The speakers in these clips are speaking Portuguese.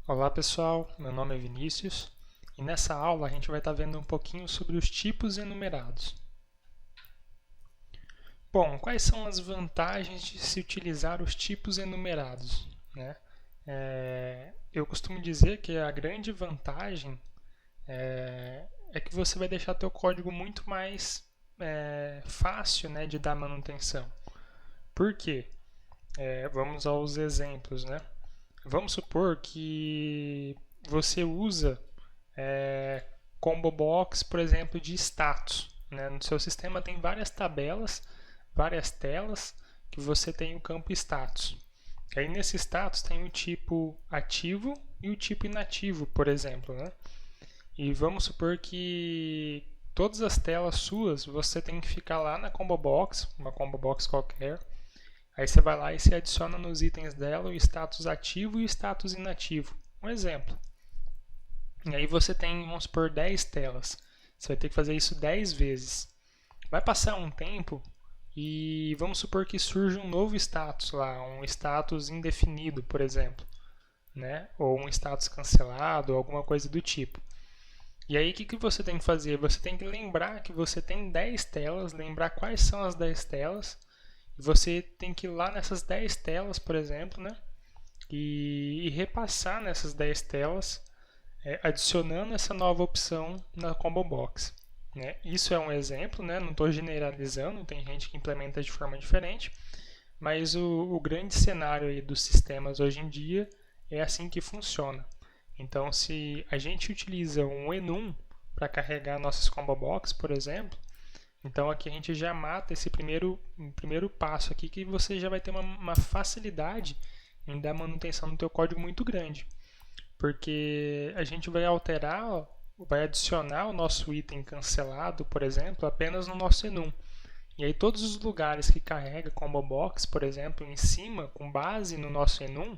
Olá pessoal, meu nome é Vinícius e nessa aula a gente vai estar vendo um pouquinho sobre os tipos enumerados. Bom, quais são as vantagens de se utilizar os tipos enumerados, né? Eu costumo dizer que a grande vantagem é que você vai deixar teu código muito mais fácil, né, de dar manutenção. Por quê? Vamos aos exemplos, né? Vamos supor que você usa combo box, por exemplo, de status, né? No seu sistema tem várias tabelas, várias telas que você tem o campo status. Aí nesse status tem o tipo ativo e o tipo inativo, por exemplo, né? E vamos supor que todas as telas suas você tem que ficar lá na combo box, uma combo box qualquer. Aí você vai lá e se adiciona nos itens dela o status ativo e o status inativo. Um exemplo. E aí você tem, vamos supor, 10 telas. Você vai ter que fazer isso 10 vezes. Vai passar um tempo e vamos supor que surge um novo status lá, um status indefinido, por exemplo, né? Ou um status cancelado, alguma coisa do tipo. E aí o que você tem que fazer? Você tem que lembrar que você tem 10 telas, lembrar quais são as 10 telas, e você tem que ir lá nessas 10 telas, por exemplo, né? E repassar nessas 10 telas, adicionando essa nova opção na combo box. Né? Isso é um exemplo, né? Não estou generalizando, tem gente que implementa de forma diferente, mas o grande cenário aí dos sistemas hoje em dia é assim que funciona. Então, se a gente utiliza um enum para carregar nossas combo box, por exemplo, então aqui a gente já mata esse primeiro passo aqui, que você já vai ter uma facilidade em dar manutenção no teu código muito grande. Porque a gente vai alterar, vai adicionar o nosso item cancelado, por exemplo, apenas no nosso enum. E aí todos os lugares que carrega combo box, por exemplo, em cima, com base no nosso enum,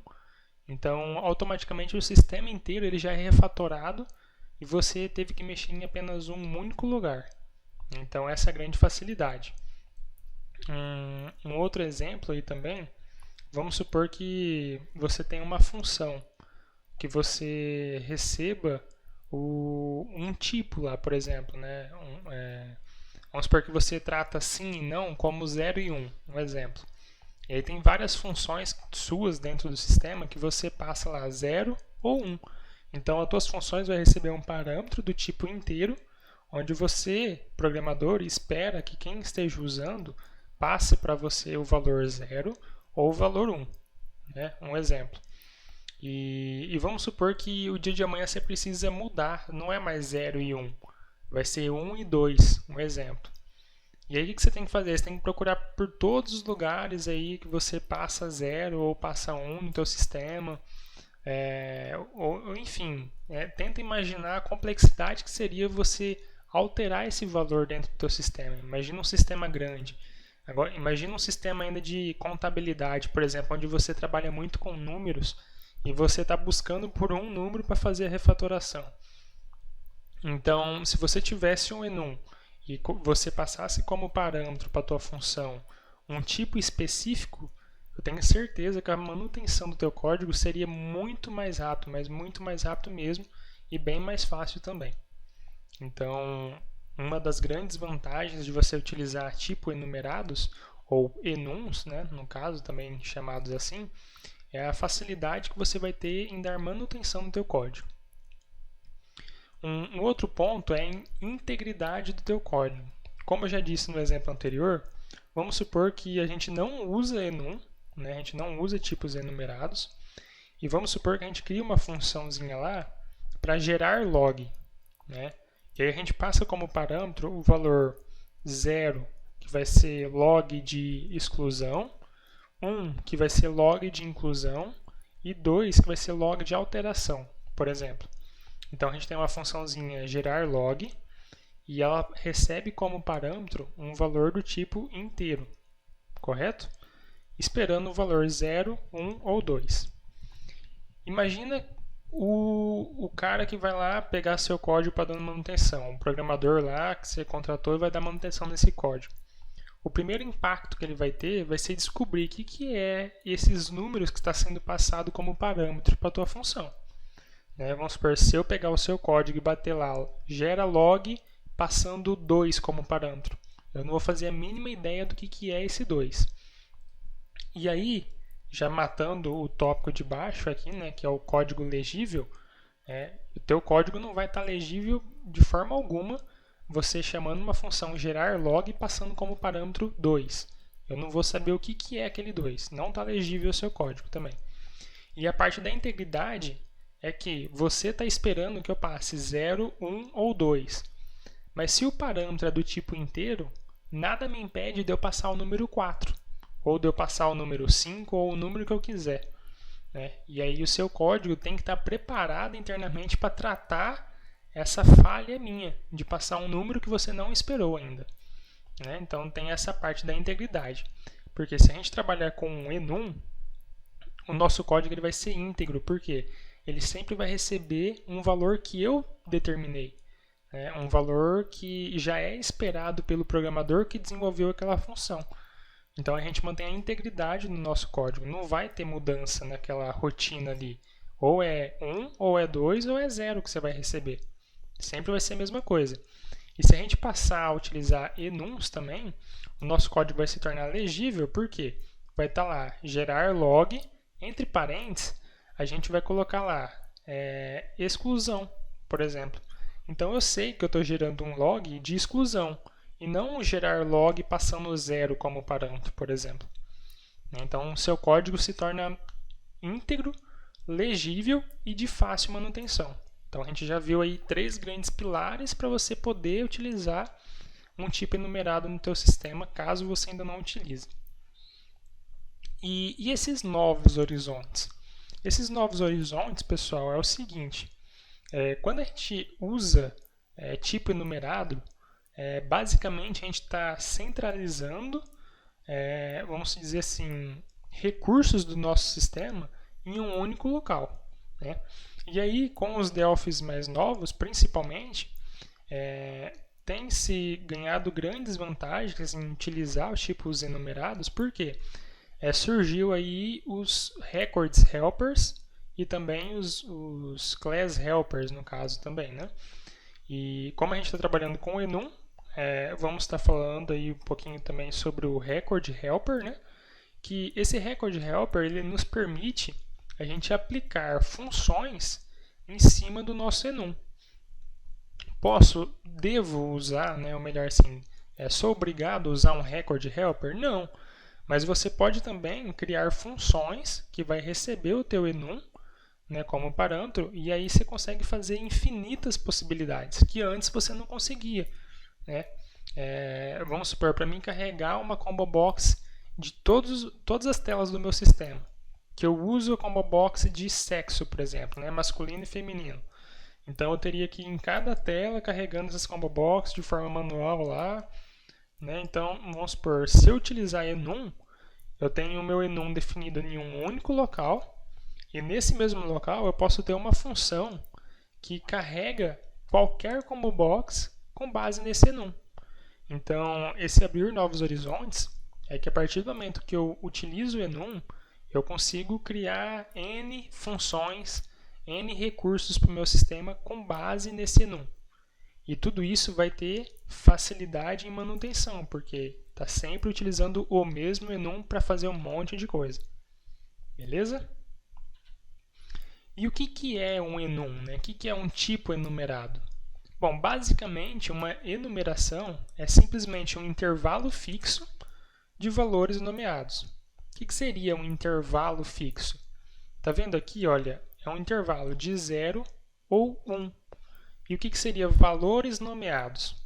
então automaticamente o sistema inteiro ele já é refatorado e você teve que mexer em apenas um único lugar. Então essa é a grande facilidade. Um outro exemplo aí também, vamos supor que você tem uma função que você receba um tipo lá, por exemplo, né? Vamos supor que você trata sim e não como 0 e 1, um exemplo. E aí tem várias funções suas dentro do sistema que você passa lá 0 ou 1. Então as tuas funções vão receber um parâmetro do tipo inteiro, onde você, programador, espera que quem esteja usando passe para você o valor 0 ou o valor 1. Né? Um exemplo. E vamos supor que o dia de amanhã você precisa mudar, não é mais 0 e 1, vai ser 1 e 2, um exemplo. E aí o que você tem que fazer? Você tem que procurar por todos os lugares aí que você passa 0 ou passa 1 no teu sistema, ou enfim, tenta imaginar a complexidade que seria você alterar esse valor dentro do teu sistema. Imagina um sistema grande. Agora, imagina um sistema ainda de contabilidade, por exemplo, onde você trabalha muito com números e você está buscando por um número para fazer a refatoração. Então, se você tivesse um enum e você passasse como parâmetro para a tua função um tipo específico, eu tenho certeza que a manutenção do teu código seria muito mais rápido, mas muito mais rápido mesmo, e bem mais fácil também. Então, uma das grandes vantagens de você utilizar tipo enumerados, ou enums, né, no caso, também chamados assim, é a facilidade que você vai ter em dar manutenção no teu código. Um outro ponto é a integridade do teu código. Como eu já disse no exemplo anterior, vamos supor que a gente não usa enum, né? A gente não usa tipos enumerados, e vamos supor que a gente cria uma funçãozinha lá para gerar log. Né? E aí a gente passa como parâmetro o valor 0, que vai ser log de exclusão, 1, que vai ser log de inclusão, e 2, que vai ser log de alteração, por exemplo. Então a gente tem uma funçãozinha gerar log e ela recebe como parâmetro um valor do tipo inteiro, correto? Esperando o valor 0, 1 ou 2. Imagina o cara que vai lá pegar seu código para dar manutenção, o programador lá que você contratou e vai dar manutenção nesse código. O primeiro impacto que ele vai ter vai ser descobrir o que é esses números que está sendo passado como parâmetro para a tua função. né? Vamos supor, se eu pegar o seu código e bater lá, gera log passando 2 como parâmetro. Eu não vou fazer a mínima ideia do que é esse 2. E aí, já matando o tópico de baixo aqui, né, que é o código legível, o teu código não vai estar legível de forma alguma você chamando uma função gerar log passando como parâmetro 2. Eu não vou saber o que é aquele 2. Não está legível o seu código também. E a parte da integridade é que você está esperando que eu passe 0, 1 ou 2. Mas se o parâmetro é do tipo inteiro, nada me impede de eu passar o número 4. Ou de eu passar o número 5 ou o número que eu quiser. Né? E aí o seu código tem que estar preparado internamente para tratar essa falha minha, de passar um número que você não esperou ainda. Né? Então tem essa parte da integridade. Porque se a gente trabalhar com um enum, o nosso código ele vai ser íntegro. Por quê? Ele sempre vai receber um valor que eu determinei. Né? Um valor que já é esperado pelo programador que desenvolveu aquela função. Então a gente mantém a integridade no nosso código. Não vai ter mudança naquela rotina ali. Ou é 1, ou é 2, ou é 0 que você vai receber. Sempre vai ser a mesma coisa. E se a gente passar a utilizar enums também, o nosso código vai se tornar legível, por quê? Vai estar lá, gerar log, entre parênteses, a gente vai colocar lá exclusão, por exemplo. Então eu sei que eu estou gerando um log de exclusão, e não gerar log passando 0 como parâmetro, por exemplo. Então o seu código se torna íntegro, legível e de fácil manutenção. Então a gente já viu aí 3 grandes pilares para você poder utilizar um tipo enumerado no teu sistema, caso você ainda não utilize. E esses novos horizontes? Esses novos horizontes, pessoal, é o seguinte. Quando a gente usa tipo enumerado, basicamente a gente está centralizando, vamos dizer assim, recursos do nosso sistema em um único local. Né? E aí, com os Delphis mais novos, principalmente, tem-se ganhado grandes vantagens em utilizar os tipos enumerados, porque surgiu aí os Records Helpers e também os Class Helpers, no caso também. Né? E como a gente está trabalhando com o enum, vamos estar falando aí um pouquinho também sobre o Record Helper, né? Que esse Record Helper ele nos permite a gente aplicar funções em cima do nosso enum. Devo usar, né, ou melhor assim, sou obrigado a usar um Record Helper? Não, mas você pode também criar funções que vai receber o teu enum, né, como parâmetro, e aí você consegue fazer infinitas possibilidades que antes você não conseguia. Né? Vamos supor, para mim carregar uma combo box de todas as telas do meu sistema, que eu uso a combo box de sexo, por exemplo, né, masculino e feminino. Então eu teria que ir em cada tela carregando essas combo box de forma manual lá. Né? Então, vamos supor, se eu utilizar enum, eu tenho o meu enum definido em um único local, e nesse mesmo local eu posso ter uma função que carrega qualquer combo box com base nesse enum. Então, esse abrir novos horizontes é que a partir do momento que eu utilizo o enum, eu consigo criar N funções, N recursos para o meu sistema com base nesse enum. E tudo isso vai ter facilidade em manutenção, porque está sempre utilizando o mesmo enum para fazer um monte de coisa. Beleza? E o que é um enum? Né? O que é um tipo enumerado? Bom, basicamente, uma enumeração é simplesmente um intervalo fixo de valores nomeados. O que seria um intervalo fixo? Está vendo aqui? Olha, é um intervalo de 0 ou 1. E o que seria valores nomeados?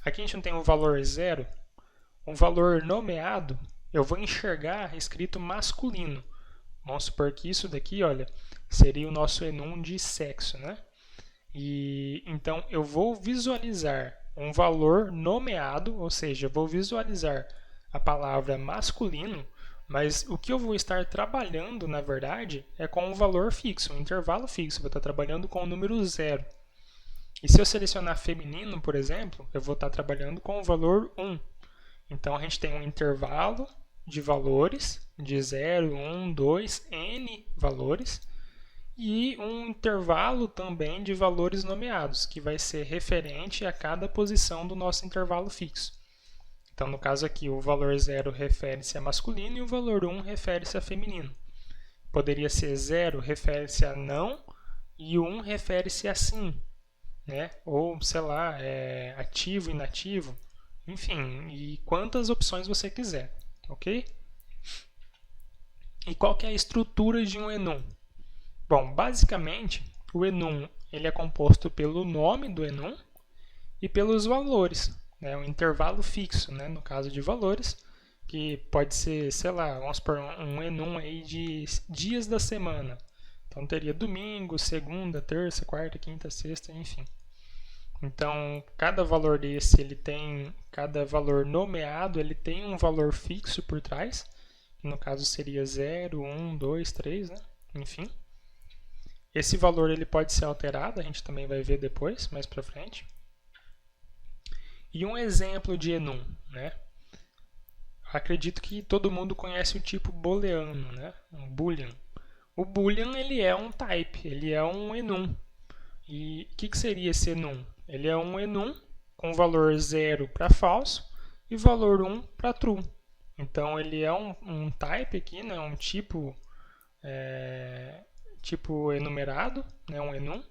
Aqui a gente não tem um valor 0. Um valor nomeado, eu vou enxergar escrito masculino. Vamos supor que isso daqui, olha, seria o nosso enum de sexo, né? E então eu vou visualizar um valor nomeado, ou seja, eu vou visualizar a palavra masculino, mas o que eu vou estar trabalhando, na verdade, é com um valor fixo, um intervalo fixo. Eu vou estar trabalhando com o número 0. E se eu selecionar feminino, por exemplo, eu vou estar trabalhando com o valor 1. Então a gente tem um intervalo de valores de 0, 1, 2, N valores. e um intervalo também de valores nomeados, que vai ser referente a cada posição do nosso intervalo fixo. Então, no caso aqui, o valor 0 refere-se a masculino e o valor 1 refere-se a feminino. Poderia ser 0 refere-se a não e o 1 refere-se a sim, né? Ou, sei lá, ativo, inativo, enfim, e quantas opções você quiser, ok? E qual que é a estrutura de um enum? Bom, basicamente, o enum ele é composto pelo nome do enum e pelos valores, né? Um intervalo fixo, né? No caso de valores, que pode ser, sei lá, vamos supor, um enum aí de dias da semana. Então teria domingo, segunda, terça, quarta, quinta, sexta, enfim. Então, cada valor desse, cada valor nomeado, ele tem um valor fixo por trás, que no caso seria 0, 1, 2, 3, né? Enfim. Esse valor ele pode ser alterado, a gente também vai ver depois, mais para frente. E um exemplo de enum, né? Acredito que todo mundo conhece o tipo booleano, né? Um boolean. O boolean ele é um type, ele é um enum. E o que seria esse enum? Ele é um enum com valor 0 para falso e valor 1 para true. Então ele é um type aqui, né? Um tipo tipo enumerado, né? Um enum,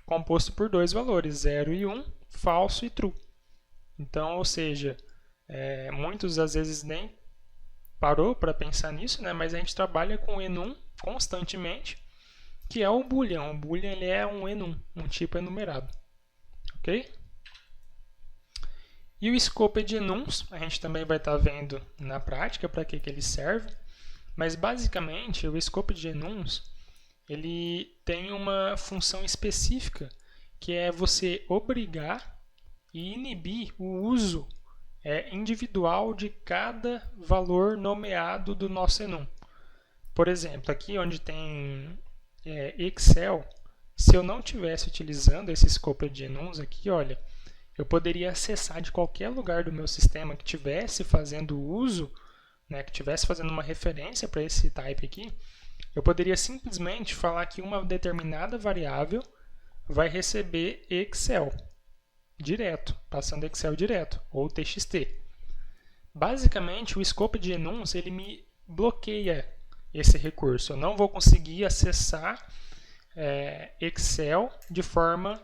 composto por dois valores, 0 e 1, falso e true. Então, ou seja, muitos às vezes nem parou para pensar nisso, né? Mas a gente trabalha com enum constantemente, que é o boolean. O boolean ele é um enum, um tipo enumerado, ok? E o scoped enums, a gente também vai estar vendo na prática para que ele serve, mas basicamente o scoped enums ele tem uma função específica, que é você obrigar e inibir o uso individual de cada valor nomeado do nosso enum. Por exemplo, aqui onde tem Excel, se eu não estivesse utilizando esse scoped enums aqui, olha, eu poderia acessar de qualquer lugar do meu sistema que estivesse fazendo uso, né, que estivesse fazendo uma referência para esse type aqui, eu poderia simplesmente falar que uma determinada variável vai receber Excel direto, passando Excel direto, ou TXT. Basicamente, o scoped enums ele me bloqueia esse recurso. Eu não vou conseguir acessar Excel de forma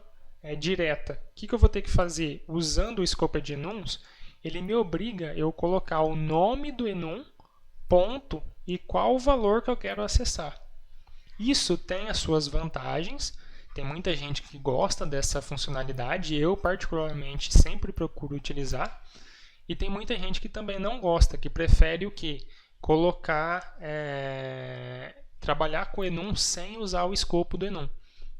direta. O que eu vou ter que fazer? Usando o scoped enums, ele me obriga a eu colocar o nome do enum, ponto, e qual o valor que eu quero acessar. Isso tem as suas vantagens, tem muita gente que gosta dessa funcionalidade, eu particularmente sempre procuro utilizar, e tem muita gente que também não gosta, que prefere o quê? Colocar, trabalhar com o enum sem usar o escopo do enum,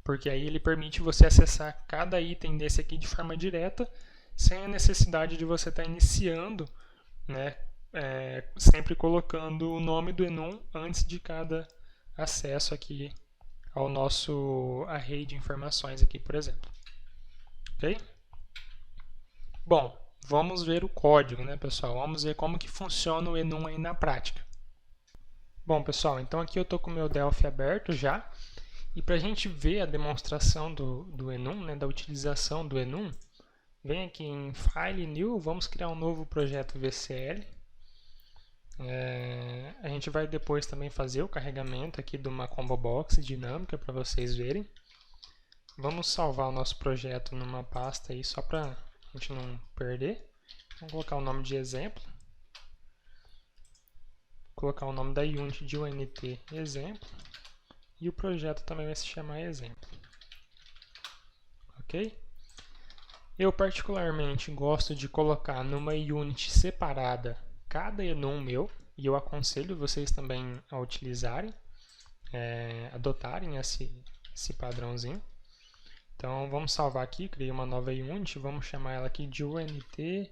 porque aí ele permite você acessar cada item desse aqui de forma direta, sem a necessidade de você estar iniciando, né, sempre colocando o nome do enum antes de cada acesso aqui ao nosso array de informações aqui, por exemplo. Ok? Bom, vamos ver o código, né, pessoal? Vamos ver como que funciona o enum aí na prática. Bom, pessoal, então aqui eu estou com o meu Delphi aberto já. E para a gente ver a demonstração do enum, né, da utilização do enum, vem aqui em File, New, vamos criar um novo projeto VCL. A gente vai depois também fazer o carregamento aqui de uma combo box dinâmica para vocês verem. Vamos salvar o nosso projeto numa pasta aí só para a gente não perder. Vamos colocar o nome de exemplo. Colocar o nome da unit de UNT exemplo. E o projeto também vai se chamar exemplo. Ok? Eu particularmente gosto de colocar numa unit separada cada enum meu, e eu aconselho vocês também a utilizarem, adotarem esse padrãozinho. Então vamos salvar aqui, criei uma nova unit, vamos chamar ela aqui de UNT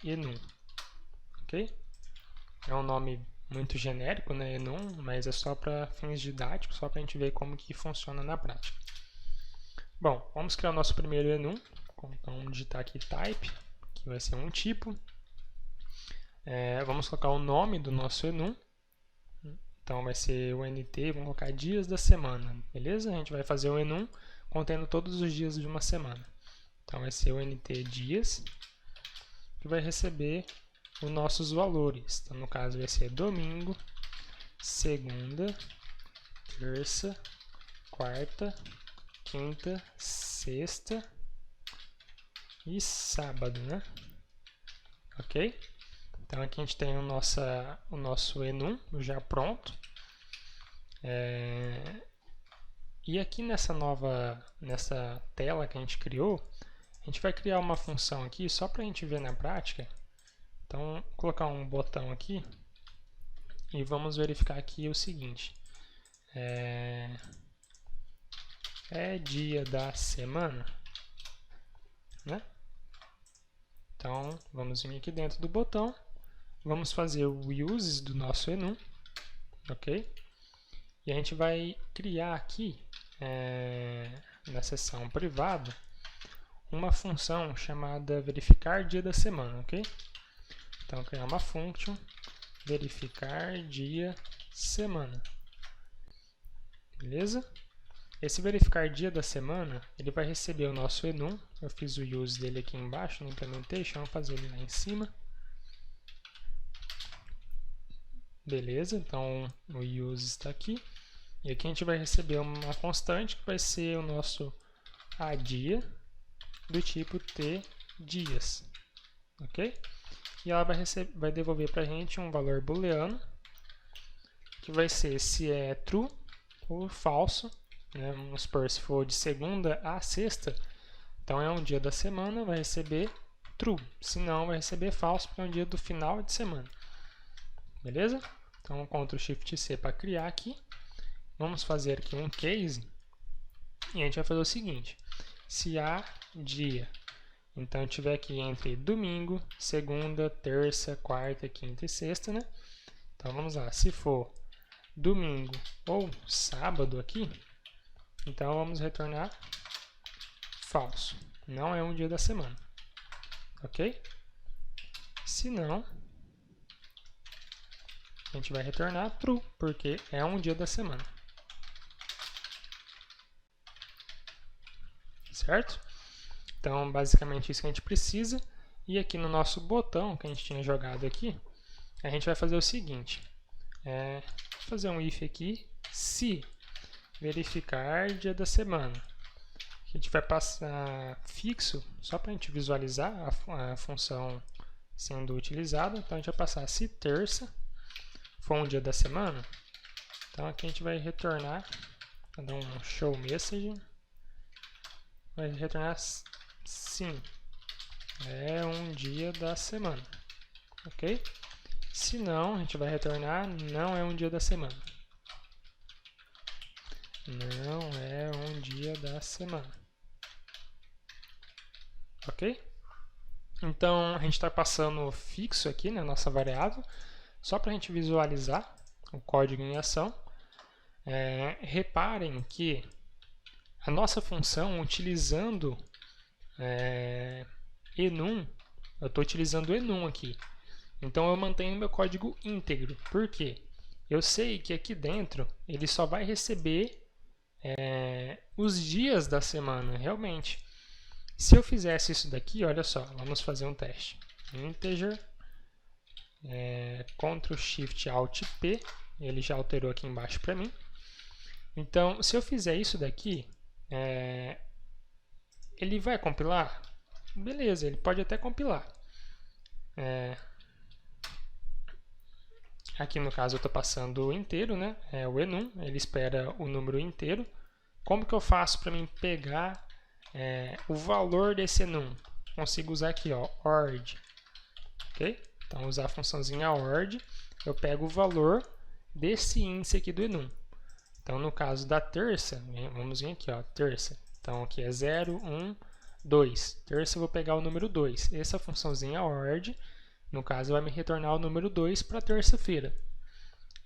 enum. Ok? É um nome muito genérico, né, enum, mas é só para fins didáticos, só para a gente ver como que funciona na prática. Bom, vamos criar o nosso primeiro enum. Então digitar aqui type, que vai ser um tipo. Vamos colocar o nome do nosso enum. Então vai ser o NT, vamos colocar dias da semana, beleza? A gente vai fazer o Enum contendo todos os dias de uma semana. Então vai ser o NT dias, que vai receber os nossos valores. Então no caso vai ser domingo, segunda, terça, quarta, quinta, sexta e sábado, né? Ok? Então aqui a gente tem o nosso Enum já pronto. E aqui nessa tela que a gente criou, a gente vai criar uma função aqui só para a gente ver na prática. Então, vou colocar um botão aqui e vamos verificar aqui o seguinte. É dia da semana, né? Então, vamos vir aqui dentro do botão, vamos fazer o uses do nosso Enum, ok? E a gente vai criar aqui, na seção privada, uma função chamada verificar dia da semana, ok? Então, criar uma function verificar dia semana, beleza? Esse verificar dia da semana, ele vai receber o nosso Enum. Eu fiz o use dele aqui embaixo no implementation, vou fazer ele lá em cima. Beleza, então o use está aqui. E aqui a gente vai receber uma constante que vai ser o nosso adia do tipo t dias, ok? E ela vai devolver para a gente um valor booleano, que vai ser se é true ou falso, né? Vamos supor, se for de segunda a sexta, então é um dia da semana, vai receber true, se não vai receber falso, porque é um dia do final de semana, beleza? Então Ctrl Shift C para criar aqui, vamos fazer aqui um case, e a gente vai fazer o seguinte, se há dia, então tiver aqui entre domingo, segunda, terça, quarta, quinta e sexta, né? Então vamos lá, se for domingo ou sábado aqui, então vamos retornar falso, não é um dia da semana, ok? Se não, a gente vai retornar true, porque é um dia da semana, certo? Então, basicamente isso que a gente precisa. E aqui no nosso botão que a gente tinha jogado aqui, a gente vai fazer o seguinte. Fazer um if aqui, se verificar dia da semana. A gente vai passar fixo, só para a gente visualizar a função sendo utilizada. Então, a gente vai passar se terça for um dia da semana. Então, aqui a gente vai retornar, vai dar um show message. Vai retornar sim, é um dia da semana, ok? Se não, a gente vai retornar não é um dia da semana. Não é um dia da semana, ok? Então, a gente está passando fixo aqui na nossa variável, só para a gente visualizar o código em ação. Reparem que a nossa função, utilizando enum, eu estou utilizando enum aqui. Então eu mantenho meu código íntegro. Por quê? Eu sei que aqui dentro ele só vai receber os dias da semana, realmente. Se eu fizesse isso daqui, olha só, vamos fazer um teste. Integer, Ctrl Shift Alt P, ele já alterou aqui embaixo para mim. Então, se eu fizer isso daqui, ele vai compilar? Beleza, ele pode até compilar. Aqui no caso eu estou passando o inteiro, né? O enum, ele espera o número inteiro. Como que eu faço para mim pegar o valor desse enum? Consigo usar aqui, ó, ord. Ok? Então, usar a funçãozinha ord, eu pego o valor desse índice aqui do enum. Então, no caso da terça, vamos vir aqui, ó, terça. Então, aqui é 0, 1, 2. Terça eu vou pegar o número 2. Essa funçãozinha ord, no caso, vai me retornar o número 2 para terça-feira.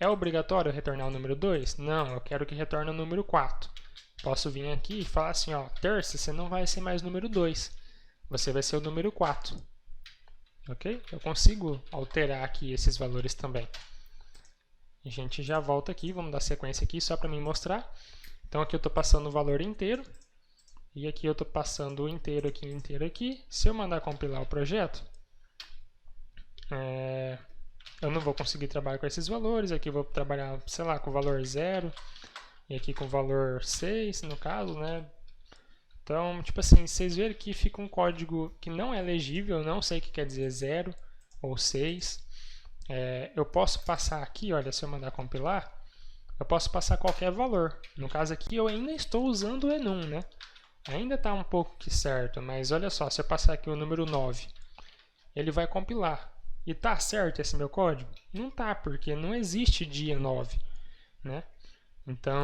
É obrigatório retornar o número 2? Não, eu quero que retorne o número 4. Posso vir aqui e falar assim, ó, terça, você não vai ser mais número 2. Você vai ser o número 4. Ok? Eu consigo alterar aqui esses valores também. A gente já volta aqui, vamos dar sequência aqui só para me mostrar. Então aqui eu estou passando o valor inteiro. E aqui eu estou passando o inteiro aqui. Se eu mandar compilar o projeto, eu não vou conseguir trabalhar com esses valores. Aqui eu vou trabalhar, sei lá, com o valor 0. E aqui com o valor 6, no caso, né? Então, tipo assim, vocês verem que fica um código que não é legível. Eu não sei o que quer dizer 0 ou 6. Eu posso passar aqui, olha, se eu mandar compilar, eu posso passar qualquer valor. No caso aqui, eu ainda estou usando o enum, né? Ainda está um pouco que certo, mas olha só, se eu passar aqui o número 9, ele vai compilar. E tá certo esse meu código? Não tá, porque não existe dia 9, né? Então,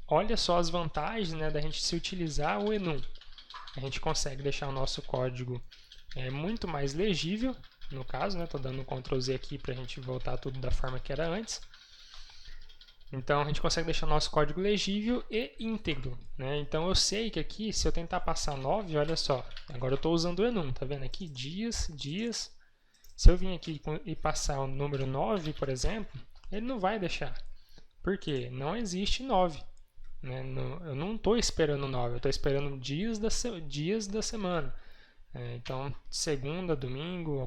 olha só as vantagens, né, da gente se utilizar o enum. A gente consegue deixar o nosso código muito mais legível. No caso, estou dando um Ctrl Z aqui para a gente voltar tudo da forma que era antes. Então, a gente consegue deixar o nosso código legível e íntegro, né? Então, eu sei que aqui, se eu tentar passar 9, olha só, agora eu estou usando o enum, tá vendo aqui? Dias. Se eu vir aqui e passar o número 9, por exemplo, ele não vai deixar. Por quê? Não existe 9. Né? Eu não estou esperando 9, eu estou esperando dias da semana. Então, segunda, domingo,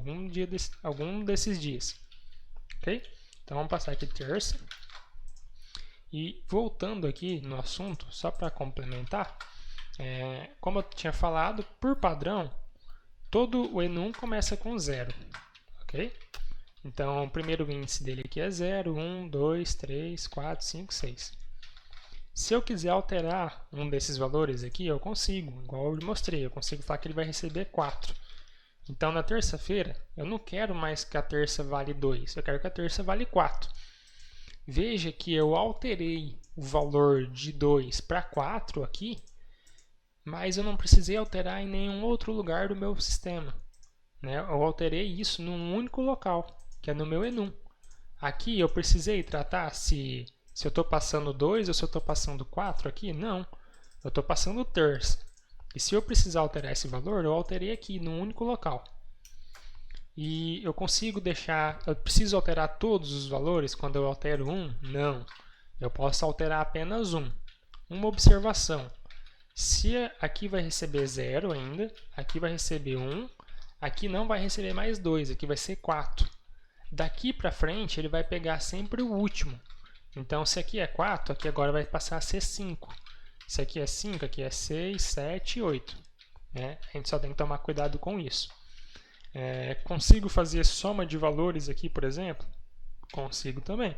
algum desses dias. Ok? Então, vamos passar aqui terça. E voltando aqui no assunto, só para complementar, como eu tinha falado, por padrão, todo o enum começa com 0. Ok? Então, o primeiro índice dele aqui é 0, 1, 2, 3, 4, 5, 6. Se eu quiser alterar um desses valores aqui, eu consigo, igual eu mostrei, eu consigo falar que ele vai receber 4. Então, na terça-feira, eu não quero mais que a terça vale 2, eu quero que a terça vale 4. Veja que eu alterei o valor de 2 para 4 aqui, mas eu não precisei alterar em nenhum outro lugar do meu sistema. Né? Eu alterei isso num único local, que é no meu enum. Aqui eu precisei tratar se eu estou passando 2 ou se eu estou passando 4 aqui. Não, eu estou passando terça. E se eu precisar alterar esse valor, eu alterei aqui num único local. E eu consigo deixar, eu preciso alterar todos os valores quando eu altero um? Não, eu posso alterar apenas um. Uma observação, se aqui vai receber 0 ainda, aqui vai receber 1, aqui não vai receber mais 2, aqui vai ser 4. Daqui para frente ele vai pegar sempre o último. Então se aqui é 4, aqui agora vai passar a ser 5. Se aqui é 5, aqui é 6, 7 e 8. Né? A gente só tem que tomar cuidado com isso. Consigo fazer soma de valores aqui, por exemplo? Consigo também.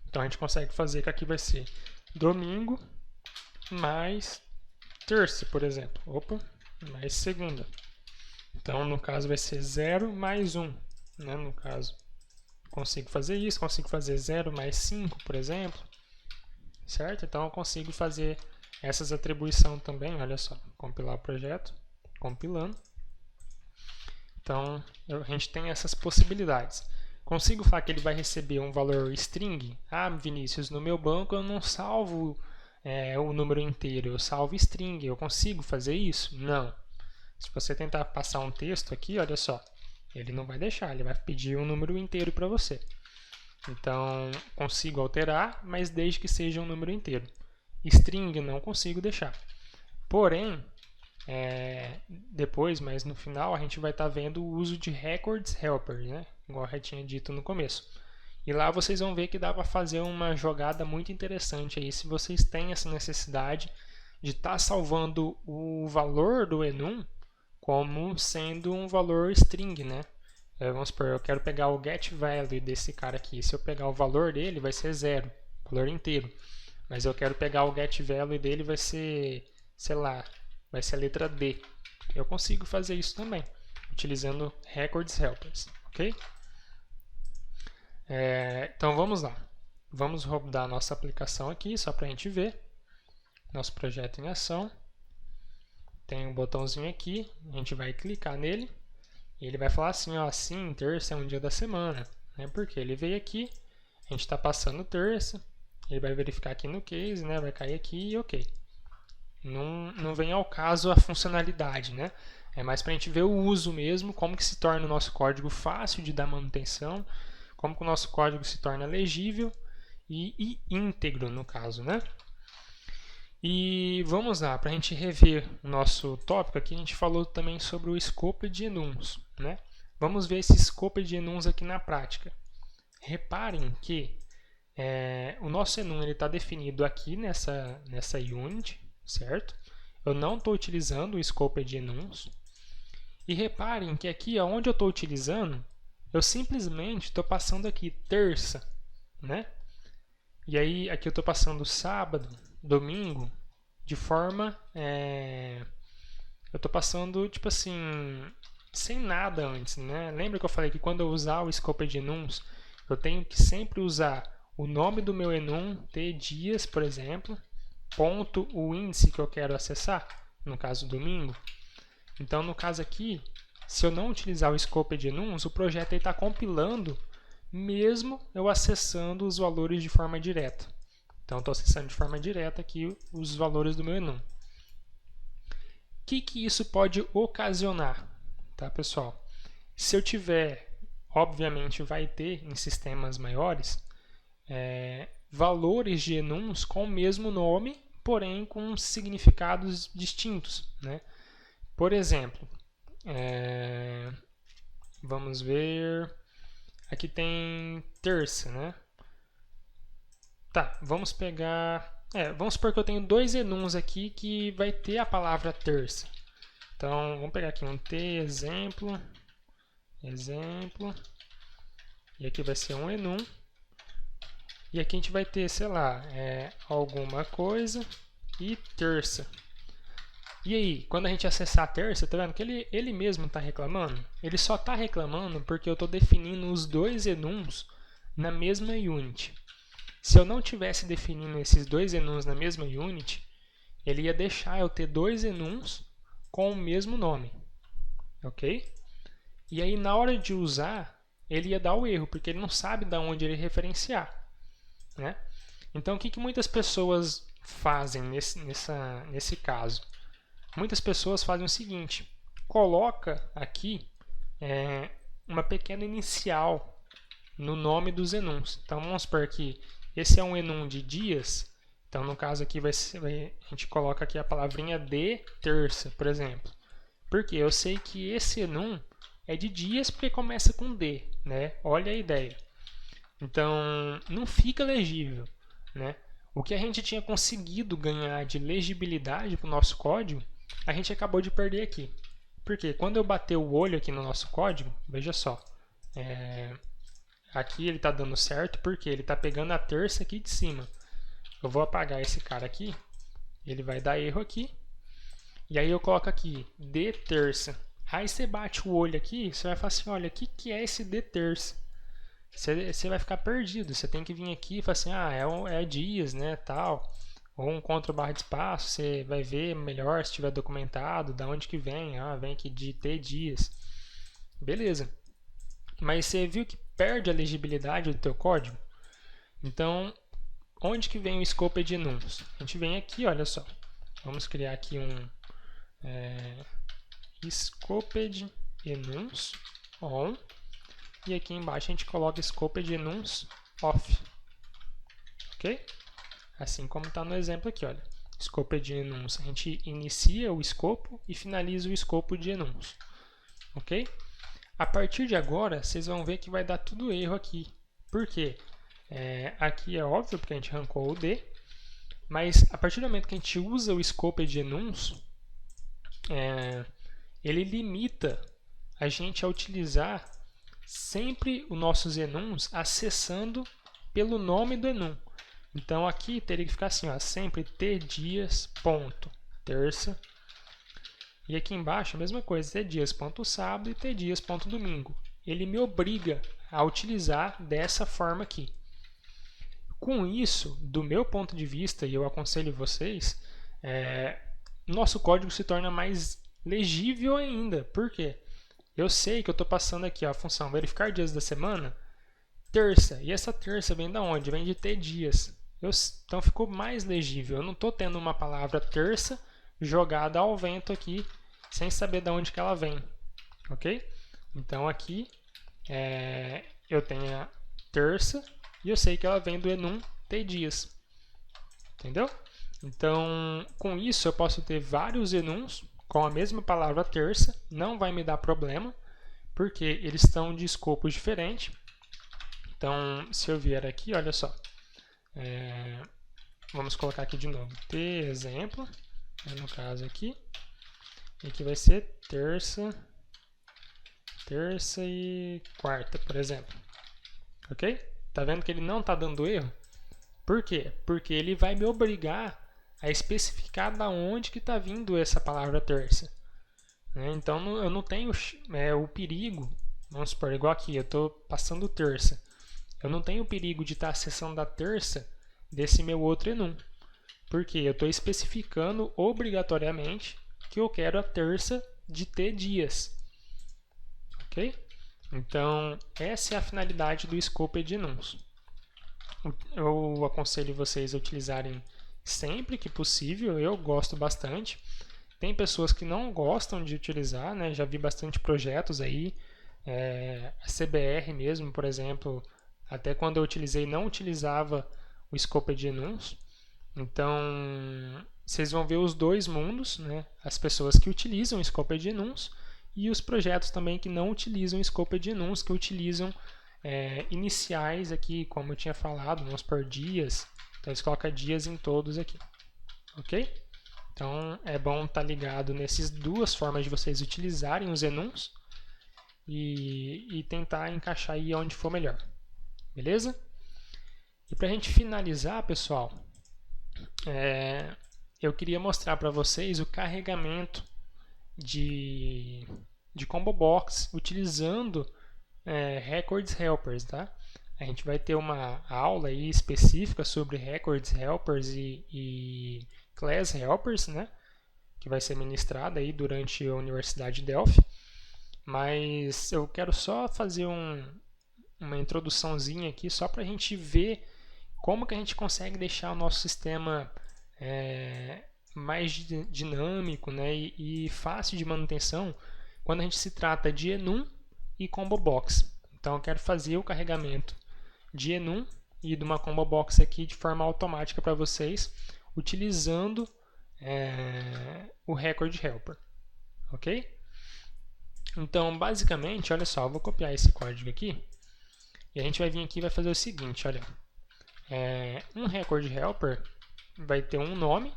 Então a gente consegue fazer que aqui vai ser domingo mais terça, por exemplo. Mais segunda. Então no caso vai ser 0 mais 1. Né? No caso, consigo fazer isso. Consigo fazer 0 mais 5, por exemplo. Certo? Então eu consigo fazer essas atribuições também. Olha só, compilar o projeto. Compilando. Então, a gente tem essas possibilidades. Consigo falar que ele vai receber um valor string? Ah, Vinícius, no meu banco eu não salvo o número inteiro, eu salvo string. Eu consigo fazer isso? Não. Se você tentar passar um texto aqui, olha só, ele não vai deixar, ele vai pedir um número inteiro para você. Então, consigo alterar, mas desde que seja um número inteiro. String não consigo deixar. Porém, depois, mas no final, a gente vai estar vendo o uso de records helper, né? Igual eu já tinha dito no começo. E lá vocês vão ver que dá para fazer uma jogada muito interessante aí, se vocês têm essa necessidade de estar salvando o valor do enum como sendo um valor string, né? Vamos supor, eu quero pegar o get value desse cara aqui. Se eu pegar o valor dele, vai ser 0, valor inteiro. Mas eu quero pegar o get value dele, vai ser, sei lá, vai ser a letra D. Eu consigo fazer isso também, utilizando records helpers, ok? Então vamos lá. Vamos rodar a nossa aplicação aqui, só para a gente ver. Nosso projeto em ação. Tem um botãozinho aqui, a gente vai clicar nele. E ele vai falar assim, ó, sim, terça é um dia da semana. Né? Porque ele veio aqui, a gente está passando terça. Ele vai verificar aqui no case, né? Vai cair aqui e ok. Não vem ao caso a funcionalidade, né? É mais para a gente ver o uso mesmo, como que se torna o nosso código fácil de dar manutenção, como que o nosso código se torna legível e íntegro, no caso, né? E vamos lá, para a gente rever o nosso tópico aqui, a gente falou também sobre o Scoped Enums, né? Vamos ver esse Scoped Enums aqui na prática. Reparem que o nosso enum está definido aqui nessa unit, certo? Eu não estou utilizando o Scoped Enums. E reparem que aqui, onde eu estou utilizando, eu simplesmente estou passando aqui terça, né? E aí, aqui eu estou passando sábado, domingo, de forma... eu estou passando, tipo assim, sem nada antes, né? Lembra que eu falei que quando eu usar o Scoped Enums, eu tenho que sempre usar o nome do meu enum, t dias, por exemplo, ponto o índice que eu quero acessar, no caso domingo. Então, no caso aqui, se eu não utilizar o Scoped Enums, o projeto está compilando mesmo eu acessando os valores de forma direta. Então, estou acessando de forma direta aqui os valores do meu enum. O que isso pode ocasionar, tá, pessoal? Se eu tiver, obviamente vai ter em sistemas maiores, valores de enums com o mesmo nome, porém com significados distintos, né? Por exemplo, vamos ver, aqui tem terça, né? Tá, vamos pegar, vamos supor que eu tenho dois enums aqui que vai ter a palavra terça. Então, vamos pegar aqui um t exemplo, e aqui vai ser um enum. E aqui a gente vai ter, sei lá, alguma coisa e terça. E aí, quando a gente acessar a terça, tá vendo que ele mesmo está reclamando? Ele só está reclamando porque eu estou definindo os dois enums na mesma unit. Se eu não tivesse definindo esses dois enums na mesma unit, ele ia deixar eu ter dois enums com o mesmo nome. Ok? E aí, na hora de usar, ele ia dar o erro, porque ele não sabe de onde ele referenciar. Né? Então, o que muitas pessoas fazem nesse caso? Muitas pessoas fazem o seguinte: coloca aqui uma pequena inicial no nome dos enums. Então, vamos supor que esse é um enum de dias. Então, no caso aqui, a gente coloca aqui a palavrinha de terça, por exemplo. Porque eu sei que esse enum é de dias porque começa com D. Né? Olha a ideia. Então, não fica legível, né? O que a gente tinha conseguido ganhar de legibilidade para o nosso código, a gente acabou de perder aqui. Porque quando eu bater o olho aqui no nosso código, veja só, aqui ele está dando certo porque ele está pegando a terça aqui de cima. Eu vou apagar esse cara aqui, ele vai dar erro aqui, e aí eu coloco aqui, de terça. Aí você bate o olho aqui, você vai falar assim, olha, o que é esse de terça? Você vai ficar perdido, você tem que vir aqui e falar assim, é dias, né, tal, ou um Ctrl barra de espaço, você vai ver melhor se tiver documentado, da onde que vem, vem aqui de T dias, beleza, mas você viu que perde a legibilidade do teu código? Então, onde que vem o Scoped Enums? A gente vem aqui, olha só, vamos criar aqui um Scoped Enums on. E aqui embaixo a gente coloca Scoped Enums off. Ok? Assim como está no exemplo aqui, olha. Scoped Enums, a gente inicia o escopo e finaliza o escopo de enums. Ok? A partir de agora, vocês vão ver que vai dar tudo erro aqui. Por quê? Aqui é óbvio, porque a gente arrancou o D. Mas a partir do momento que a gente usa o Scoped Enums, ele limita a gente a utilizar sempre os nossos enums acessando pelo nome do enum. Então aqui teria que ficar assim, sempre tdias ponto terça. E aqui embaixo a mesma coisa, tdias ponto sábado e tdias ponto domingo. Ele me obriga a utilizar dessa forma aqui. Com isso, do meu ponto de vista, e eu aconselho vocês, nosso código se torna mais legível ainda. Por quê? Eu sei que eu estou passando aqui a função verificar dias da semana, terça. E essa terça vem da onde? Vem de T dias. Então ficou mais legível. Eu não estou tendo uma palavra terça jogada ao vento aqui, sem saber de onde que ela vem. Ok? Então aqui eu tenho terça, e eu sei que ela vem do enum T dias. Entendeu? Então, com isso eu posso ter vários enuns com a mesma palavra terça, não vai me dar problema, porque eles estão de escopos diferentes. Então, se eu vier aqui, olha só, vamos colocar aqui de novo, T exemplo, no caso aqui, e aqui vai ser terça e quarta, por exemplo. Ok? Tá vendo que ele não está dando erro? Por quê? Porque ele vai me obrigar a especificar da onde que está vindo essa palavra terça. Então eu não tenho o perigo, vamos supor, igual aqui, eu estou passando terça. Eu não tenho o perigo de estar acessando a terça desse meu outro enum. Porque eu estou especificando obrigatoriamente que eu quero a terça de T dias. Ok? Então, essa é a finalidade do Scoped Enums. Eu aconselho vocês a utilizarem sempre que possível, eu gosto bastante. Tem pessoas que não gostam de utilizar, né? Já vi bastante projetos aí, a CBR mesmo, por exemplo, até quando eu utilizei, não utilizava o Scoped Enums. Então, vocês vão ver os dois mundos, né? As pessoas que utilizam o Scoped Enums e os projetos também que não utilizam o Scoped Enums, que utilizam iniciais aqui, como eu tinha falado, vamos por dias. Então, eles colocam dias em todos aqui. Ok? Então, é bom estar ligado nessas duas formas de vocês utilizarem os enums e tentar encaixar aí onde for melhor. Beleza? E para a gente finalizar, pessoal, eu queria mostrar para vocês o carregamento de Combo Box utilizando Records Helpers, tá? A gente vai ter uma aula aí específica sobre Records Helpers e Class Helpers, né? Que vai ser ministrada aí durante a Universidade de Delphi. Mas eu quero só fazer uma introduçãozinha aqui, só para a gente ver como que a gente consegue deixar o nosso sistema mais dinâmico, né? E fácil de manutenção quando a gente se trata de enum e combo box. Então eu quero fazer o carregamento de enum e de uma combo box aqui de forma automática para vocês, utilizando o Record Helper, ok? Então basicamente, olha só, eu vou copiar esse código aqui e a gente vai vir aqui e vai fazer o seguinte, olha, um Record Helper vai ter um nome,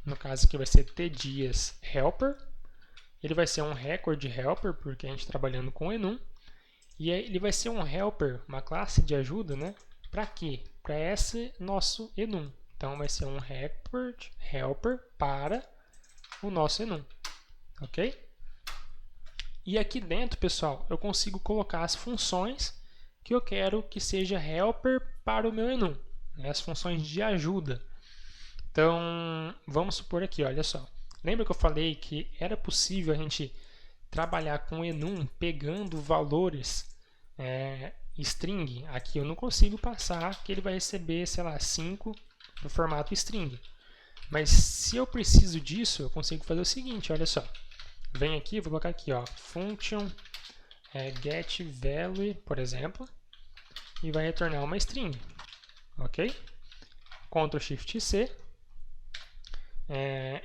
no caso aqui vai ser tdias helper. Ele vai ser um Record Helper, porque a gente está trabalhando com enum. E ele vai ser um helper, uma classe de ajuda, né? Para quê? Para esse nosso enum. Então vai ser um Record Helper para o nosso enum. Ok? E aqui dentro, pessoal, eu consigo colocar as funções que eu quero que seja helper para o meu enum. Né? As funções de ajuda. Então, vamos supor aqui, olha só. Lembra que eu falei que era possível a gente trabalhar com enum pegando valores string? Aqui eu não consigo passar que ele vai receber, sei lá, 5 no formato string. Mas se eu preciso disso, eu consigo fazer o seguinte, olha só. Vem aqui, vou colocar aqui, ó, function getValue, por exemplo, e vai retornar uma string. Ok? Ctrl Shift C.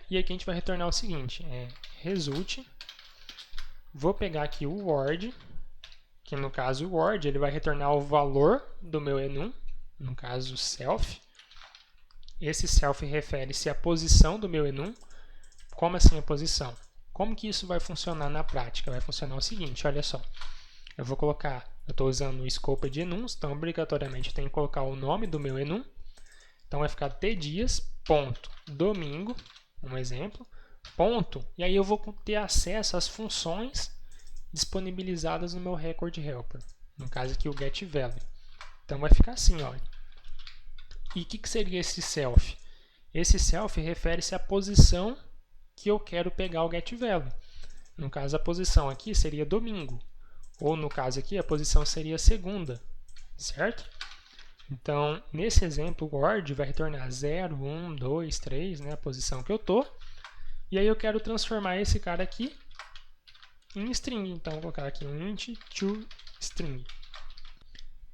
E aqui a gente vai retornar o seguinte, result. Vou pegar aqui o word, que no caso o word ele vai retornar o valor do meu enum, no caso self. Esse self refere-se à posição do meu enum. Como assim a posição? Como que isso vai funcionar na prática? Vai funcionar o seguinte, olha só. Eu vou colocar, eu estou usando o scope de enums, então obrigatoriamente eu tenho que colocar o nome do meu enum. Então vai ficar tdias, ponto, domingo, um exemplo, ponto, e aí eu vou ter acesso às funções disponibilizadas no meu Record Helper. No caso aqui o getValue. Então vai ficar assim, olha. E o que seria esse self? Esse self refere-se à posição que eu quero pegar o getValue. No caso a posição aqui seria domingo. Ou no caso aqui a posição seria segunda. Certo? Então, nesse exemplo, o word vai retornar 0, 1, 2, 3, né, a posição que eu estou. E aí eu quero transformar esse cara aqui em string. Então, vou colocar aqui um int toString.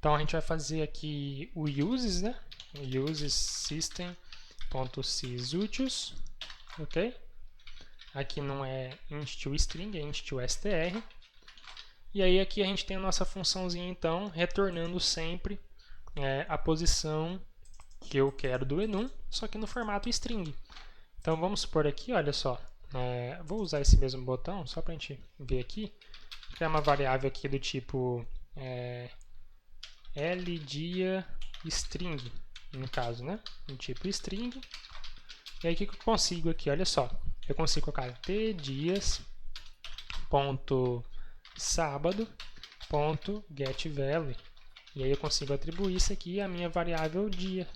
Então a gente vai fazer aqui o uses, né? Uses system.sysutils, ok? Aqui não é int to string, é int to str. E aí aqui a gente tem a nossa funçãozinha então, retornando sempre a posição que eu quero do enum, só que no formato string. Então vamos supor aqui, olha só, vou usar esse mesmo botão só para a gente ver aqui, criar uma variável aqui do tipo ldia string, no caso, né? Do tipo string. E aí o que eu consigo aqui, olha só, eu consigo colocar tdias.sábado.getValue. E aí eu consigo atribuir isso aqui à minha variável dia,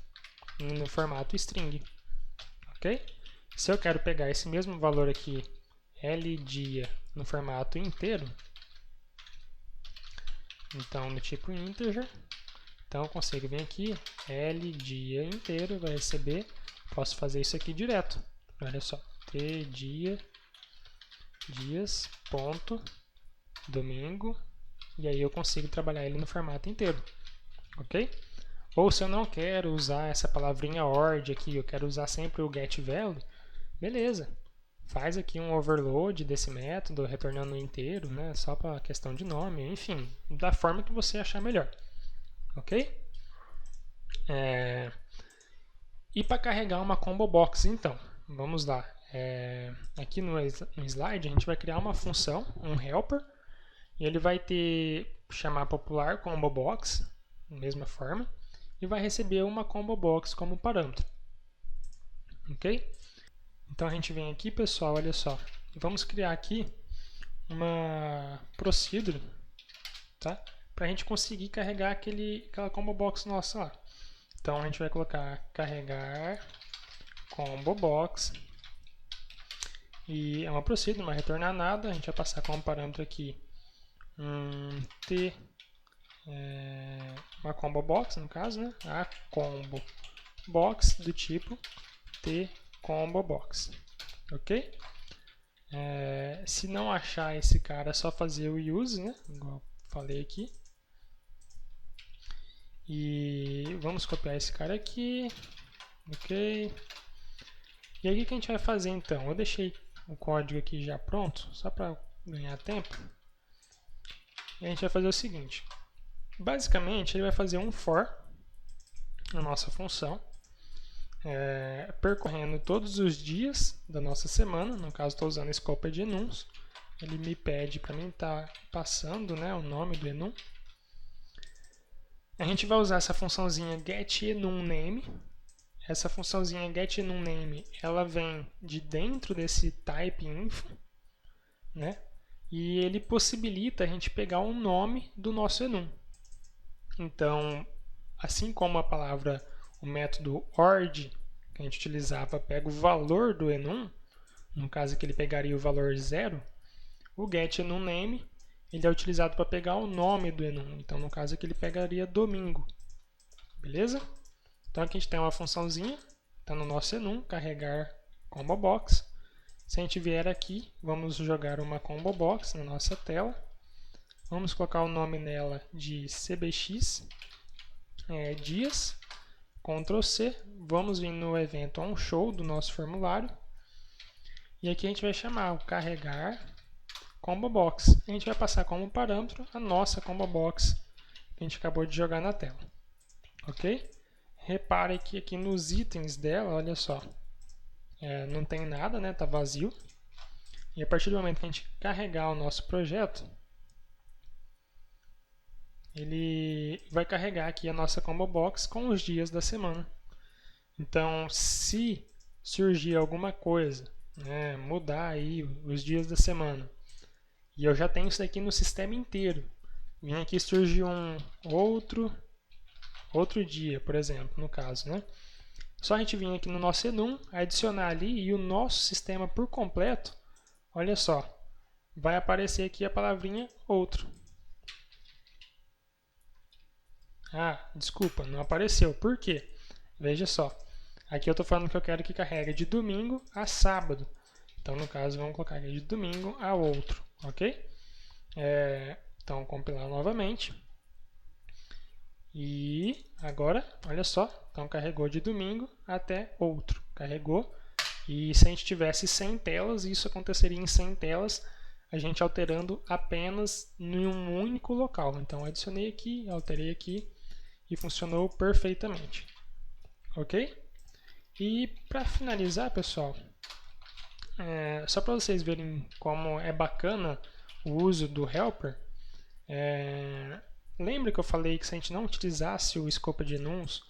no formato string, ok? Se eu quero pegar esse mesmo valor aqui, ldia, no formato inteiro, então no tipo integer, então eu consigo vir aqui, ldia inteiro, vai receber, posso fazer isso aqui direto, olha só, dias.domingo, e aí eu consigo trabalhar ele no formato inteiro, ok? Ou se eu não quero usar essa palavrinha ord aqui, eu quero usar sempre o getValue, beleza. Faz aqui um overload desse método, retornando inteiro, né? Só para questão de nome, enfim, da forma que você achar melhor, ok? E para carregar uma combo box, então, vamos lá. Aqui no slide a gente vai criar uma função, um helper, e ele vai chamar popular combo box, da mesma forma, e vai receber uma combo box como parâmetro, ok? Então a gente vem aqui, pessoal, olha só, vamos criar aqui uma procedure, tá? Para a gente conseguir carregar aquela combo box nossa lá. Então a gente vai colocar carregar combo box e é uma procedure, não vai retornar nada. A gente vai passar como parâmetro aqui uma combo box, no caso, né? A combo box do tipo t combo box, ok? Se não achar esse cara, é só fazer o use, né? Igual falei aqui. E vamos copiar esse cara aqui, ok? E aí o que a gente vai fazer então? Eu deixei o código aqui já pronto, só para ganhar tempo. E a gente vai fazer o seguinte. Basicamente, ele vai fazer um for na nossa função, percorrendo todos os dias da nossa semana. No caso, estou usando Scoped enums. Ele me pede para mim estar passando, né, o nome do enum. A gente vai usar essa funçãozinha getEnumName. Essa funçãozinha getEnumName, ela vem de dentro desse typeinfo, né? E ele possibilita a gente pegar o nome do nosso enum. Então, assim como a palavra, o método ord, que a gente utilizava, pega o valor do enum, no caso que ele pegaria o valor 0, o getEnumName ele é utilizado para pegar o nome do enum. Então, no caso aqui, ele pegaria domingo. Beleza? Então, aqui a gente tem uma funçãozinha, está no nosso enum, carregar combo box. Se a gente vier aqui, vamos jogar uma combo box na nossa tela. Vamos colocar o nome nela de cbx dias, Ctrl C. Vamos vir no evento onShow do nosso formulário. E aqui a gente vai chamar o carregar combo box. A gente vai passar como parâmetro a nossa combo box que a gente acabou de jogar na tela. Ok? Repare que aqui nos itens dela, olha só, não tem nada, né? Tá vazio. E a partir do momento que a gente carregar o nosso projeto, ele vai carregar aqui a nossa combo box com os dias da semana. Então, se surgir alguma coisa, né, mudar aí os dias da semana, e eu já tenho isso aqui no sistema inteiro, vem aqui surge um outro dia, por exemplo, no caso, né? Só a gente vir aqui no nosso enum, adicionar ali e o nosso sistema por completo, olha só, vai aparecer aqui a palavrinha outro. Ah, desculpa, não apareceu. Por quê? Veja só, aqui eu estou falando que eu quero que carregue de domingo a sábado. Então, no caso, vamos colocar aqui de domingo a outro, ok? Então, compilar novamente. E agora, olha só, então carregou de domingo até outro. Carregou. E se a gente tivesse 100 telas, isso aconteceria em 100 telas, a gente alterando apenas em um único local. Então adicionei aqui, alterei aqui e funcionou perfeitamente. Ok? E para finalizar, pessoal, só para vocês verem como é bacana o uso do helper, lembra que eu falei que se a gente não utilizasse o scope de enums,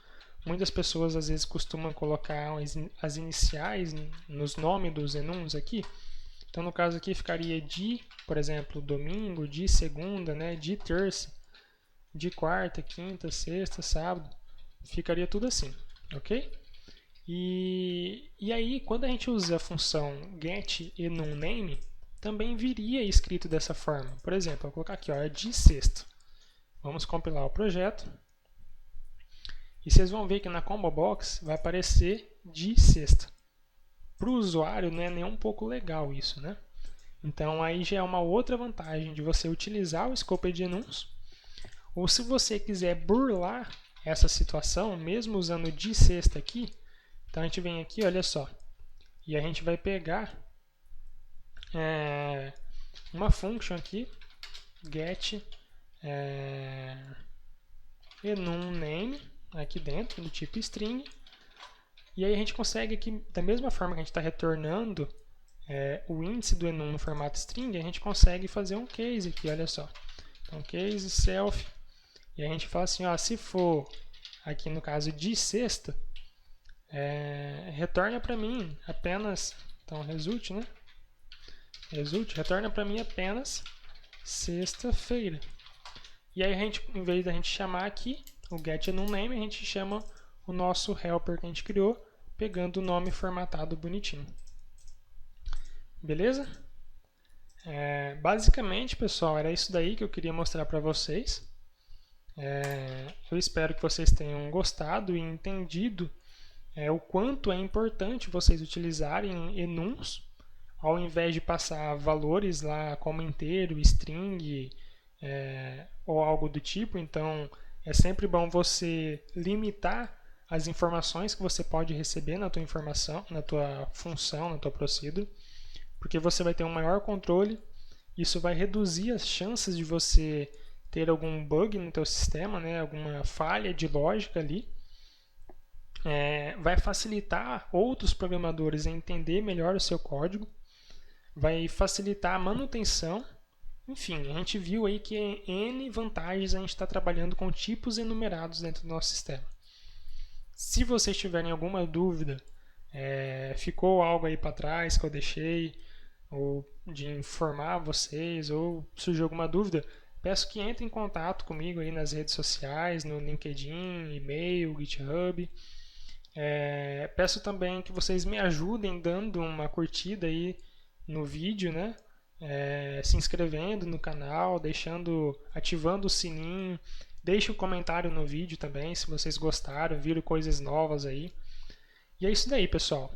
muitas pessoas às vezes costumam colocar as iniciais nos nomes dos enums aqui. Então no caso aqui ficaria de, por exemplo, domingo, de segunda, né, de terça, de quarta, quinta, sexta, sábado. Ficaria tudo assim, ok? E aí, quando a gente usa a função getEnumName, também viria escrito dessa forma. Por exemplo, eu vou colocar aqui, ó, é de sexta. Vamos compilar o projeto. E vocês vão ver que na Combo Box vai aparecer de sexta. Para o usuário não é nem um pouco legal isso, né? Então aí já é uma outra vantagem de você utilizar o scope de enums. Ou se você quiser burlar essa situação, mesmo usando de sexta aqui, então a gente vem aqui, olha só, e a gente vai pegar uma function aqui, get enumName, aqui dentro, do tipo string, e aí a gente consegue aqui, da mesma forma que a gente está retornando o índice do enum no formato string, a gente consegue fazer um case aqui, olha só. Então, case self, e a gente fala assim, ó, se for, aqui no caso de sexta, retorna para mim apenas, então result, né? Result, retorna para mim apenas sexta-feira. E aí a gente, em vez da gente chamar aqui o getEnumName, a gente chama o nosso helper que a gente criou, pegando o nome formatado bonitinho. Beleza? Basicamente, pessoal, era isso daí que eu queria mostrar para vocês. Eu espero que vocês tenham gostado e entendido o quanto é importante vocês utilizarem enums, ao invés de passar valores lá como inteiro, string ou algo do tipo. Então, é sempre bom você limitar as informações que você pode receber na tua informação, na tua função, na tua procedure, porque você vai ter um maior controle. Isso vai reduzir as chances de você ter algum bug no teu sistema, né, alguma falha de lógica ali. Vai facilitar outros programadores a entender melhor o seu código, vai facilitar a manutenção. Enfim, a gente viu aí que N vantagens a gente está trabalhando com tipos enumerados dentro do nosso sistema. Se vocês tiverem alguma dúvida, ficou algo aí para trás que eu deixei, ou de informar vocês, ou surgiu alguma dúvida, peço que entrem em contato comigo aí nas redes sociais, no LinkedIn, e-mail, GitHub. Peço também que vocês me ajudem dando uma curtida aí no vídeo, né? Se inscrevendo no canal, ativando o sininho. Deixe um comentário no vídeo também, se vocês gostaram, viram coisas novas aí. E é isso daí, pessoal.